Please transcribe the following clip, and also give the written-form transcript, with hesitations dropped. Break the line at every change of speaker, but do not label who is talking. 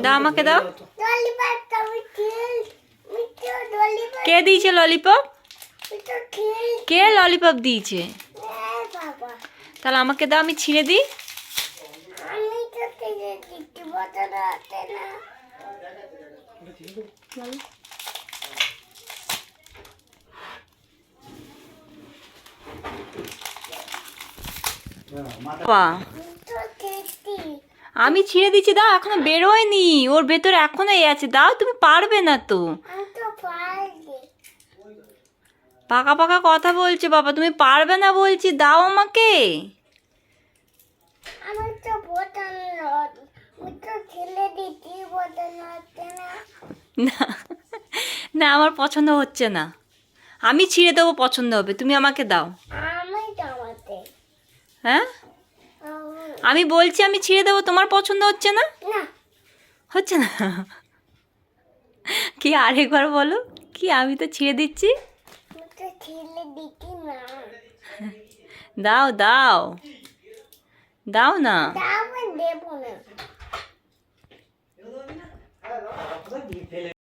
দাও আমাকে দাও। কে দিয়েছে ললিপপ? কে ললিপপ দিয়েছে? তাহলে আমাকে দাও, আমি ছিঁড়ে দিই। আমি ছিঁড়ে দিচ্ছি, দাও, এখনো বেরোয়নি, ওর ভেতরে এখনো আছে, দাও, তুমি পারবে না তো। পাকা পাকা কথা বলছে বাবা, তুমি পারবে না বলছি, দাও আমাকে। না না, আমার পছন্দ হচ্ছে না, আমি ছিঁড়ে দেবো, পছন্দ হবে, তুমি আমাকে দাও। হ্যাঁ, আমি বলছি আমি ছিঁড়ে দেবো, তোমার পছন্দ হচ্ছে না? হচ্ছে না? কি আরেকবার বলো, কি আমি তো ছিঁড়ে দিচ্ছি। দাও দাও দাও না।